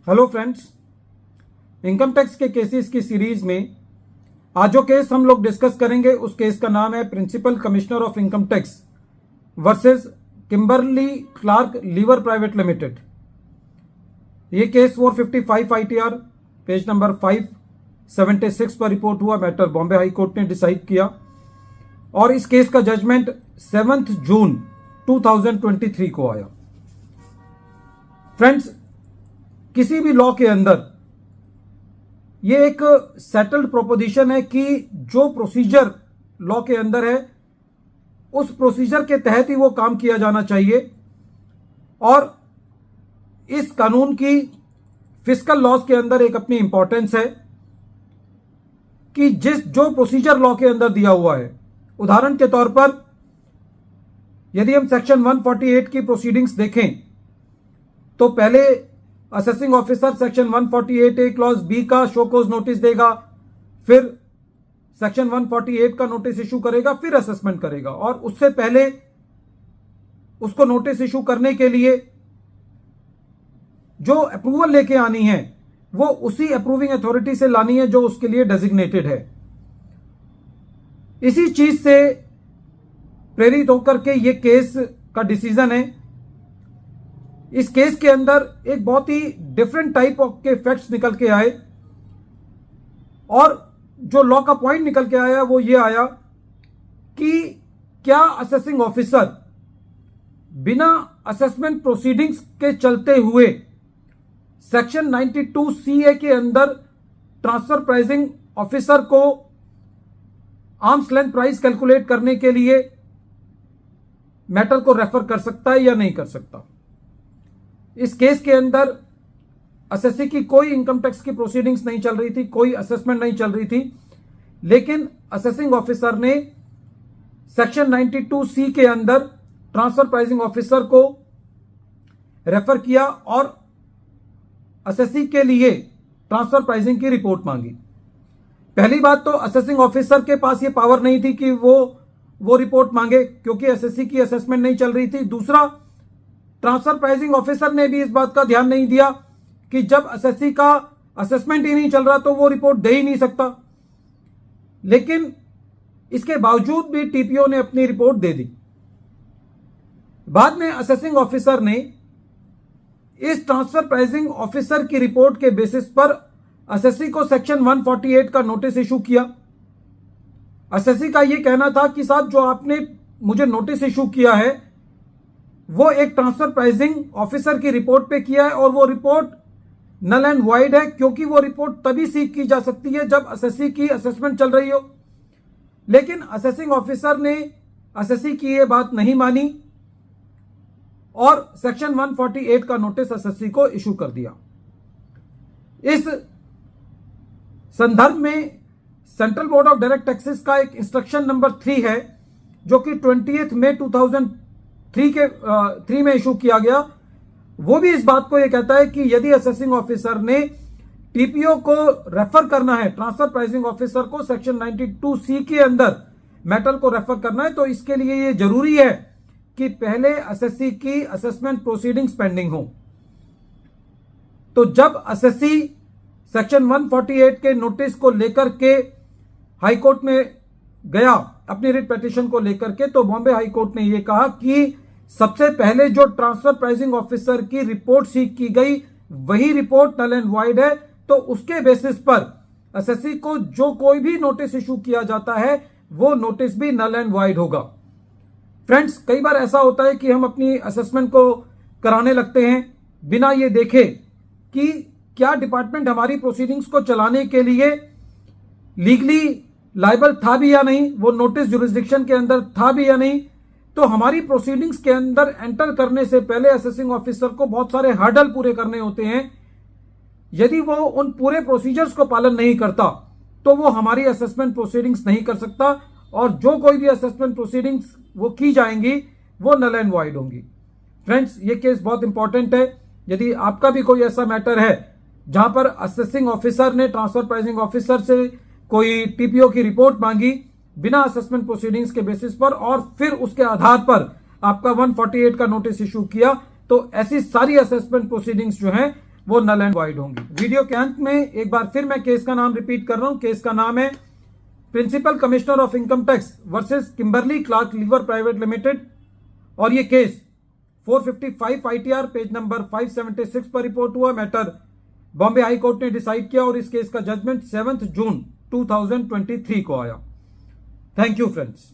Hello friends, income tax के cases की series में आज जो केस हम लोग डिस्कस करेंगे उस केस का नाम है principal commissioner of income tax versus Kimberly Clark Lever private limited. ये केस 455 ITR पेज नंबर 576 पर रिपोर्ट हुआ। मैटर बॉम्बे हाई कोर्ट ने डिसाइड किया और इस केस का जजमेंट 7 जून 2023 को आया। फ्रेंड्स, किसी भी लॉ के अंदर ये एक सेटल्ड प्रोपोजिशन है कि जो प्रोसीजर लॉ के अंदर है उस प्रोसीजर के तहत ही वो काम किया जाना चाहिए। और इस कानून की फिस्कल लॉज के अंदर एक अपनी इंपॉर्टेंस है कि जो प्रोसीजर लॉ के अंदर दिया हुआ है, उदाहरण के तौर पर यदि हम सेक्शन 148 की प्रोसीडिंग्स देखें तो पहले assessing officer section 148A clause B का शो कोज नोटिस देगा, फिर सेक्शन 148 का नोटिस इशू करेगा, फिर असेसमेंट करेगा। और उससे पहले उसको नोटिस इशू करने के लिए जो अप्रूवल लेके आनी है वो उसी अप्रूविंग अथॉरिटी से लानी है जो उसके लिए डेजिग्नेटेड है। इसी चीज से प्रेरित होकर के ये केस का डिसीजन है। इस केस के अंदर एक बहुत ही डिफरेंट टाइप ऑफ के फैक्ट्स निकल के आए और जो लॉ का पॉइंट निकल के आया वो ये आया कि क्या असेसिंग ऑफिसर बिना असेसमेंट प्रोसीडिंग्स के चलते हुए सेक्शन 92CA के अंदर ट्रांसफर प्राइसिंग ऑफिसर को आर्म्स लेंथ प्राइस कैलकुलेट करने के लिए मैटर को रेफर कर सकता है या नहीं कर सकता। इस केस के अंदर असेसी की कोई इनकम टैक्स की प्रोसीडिंग्स नहीं चल रही थी, कोई असेसमेंट नहीं चल रही थी, लेकिन असेसिंग ऑफिसर ने सेक्शन 92C के अंदर ट्रांसफर प्राइसिंग ऑफिसर को रेफर किया और असेसी के लिए ट्रांसफर प्राइसिंग की रिपोर्ट मांगी। पहली बात तो असेसिंग ऑफिसर के पास ये पावर नहीं थी कि वो रिपोर्ट मांगे क्योंकि असेसी की असेसमेंट नहीं चल रही थी। दूसरा, ट्रांसफर प्राइसिंग ऑफिसर ने भी इस बात का ध्यान नहीं दिया कि जब असेसी का असेसमेंट ही नहीं चल रहा तो वो रिपोर्ट दे ही नहीं सकता। लेकिन इसके बावजूद भी टीपीओ ने अपनी रिपोर्ट दे दी। बाद में असेसिंग ऑफिसर ने इस ट्रांसफर प्राइसिंग ऑफिसर की रिपोर्ट के बेसिस पर असेसी को सेक्शन 148 का नोटिस इशू किया। असेसी का यह कहना था कि साहब, जो आपने मुझे नोटिस इशू किया है वो एक ट्रांसफर प्राइसिंग ऑफिसर की रिपोर्ट पे किया है और वो रिपोर्ट नल एंड वाइड है क्योंकि वो रिपोर्ट तभी सीक की जा सकती है जब असेसी की असेसमेंट चल रही हो। लेकिन असेसिंग ऑफिसर ने असेसी की ये बात नहीं मानी और सेक्शन 148 का नोटिस असेसी को इशू कर दिया। इस संदर्भ में central board of direct taxes का एक इंस्ट्रक्शन नंबर 3 है जो कि 20 मई 2003 में इशू किया गया। वो भी इस बात को यह कहता है कि यदि असेसिंग ऑफिसर ने टीपीओ को रेफर करना है, ट्रांसफर प्राइसिंग ऑफिसर को सेक्शन 92C के अंदर मैटर को रेफर करना है, तो इसके लिए यह जरूरी है कि पहले असेसी की असेसमेंट प्रोसीडिंग्स पेंडिंग हो। तो जब असेसी सेक्शन 148 के नोटिस को लेकर के हाई कोर्ट में गया अपनी रिट पिटीशन को लेकर के, तो बॉम्बे हाई कोर्ट ने यह कहा कि सबसे पहले जो ट्रांसफर प्राइसिंग ऑफिसर की रिपोर्ट सीक की गई वही रिपोर्ट नल एंड वाइड है, तो उसके बेसिस पर असेसी को जो कोई भी नोटिस इशू किया जाता है वो नोटिस भी नल एंड वाइड होगा। फ्रेंड्स, कई बार ऐसा होता है कि हम अपनी असेसमेंट को कराने लगते हैं बिना ये देखे कि क्या डिपार्टमेंट हमारी प्रोसीडिंग्स को चलाने के लिए लीगली लायबल था भी या नहीं, वो नोटिस जुरिस्डिक्शन के अंदर था भी या नहीं। तो हमारी प्रोसीडिंग्स के अंदर एंटर करने से पहले असेसिंग ऑफिसर को बहुत सारे हर्डल पूरे करने होते हैं। यदि वो उन पूरे प्रोसीजर्स को पालन नहीं करता तो वो हमारी असेसमेंट प्रोसीडिंग्स नहीं कर सकता और जो कोई भी असेसमेंट प्रोसीडिंग्स वो की जाएंगी वो नल एंड वाइड होंगी। फ्रेंड्स, ये केस बहुत इंपॉर्टेंट है। यदि आपका भी कोई ऐसा मैटर है जहां पर असेसिंग ऑफिसर ने ट्रांसफर प्राइसिंग ऑफिसर से कोई टीपीओ की रिपोर्ट मांगी बिना असेसमेंट प्रोसीडिंग्स के बेसिस पर और फिर उसके आधार पर आपका 148 का नोटिस इशू किया, तो ऐसी सारी असेसमेंट प्रोसीडिंग्स जो हैं वो नल एंड वॉइड होंगी। वीडियो के अंत में एक बार फिर मैं केस का नाम रिपीट कर रहा हूं। केस का नाम है principal commissioner of income tax versus Kimberly Clark Lever private limited, और ये केस 455 ITR पेज नंबर 576 पर रिपोर्ट हुआ। मैटर बॉम्बे हाई कोर्ट ने डिसाइड किया और इस केस का जजमेंट 7 जून 2023 को आया। Thank you friends.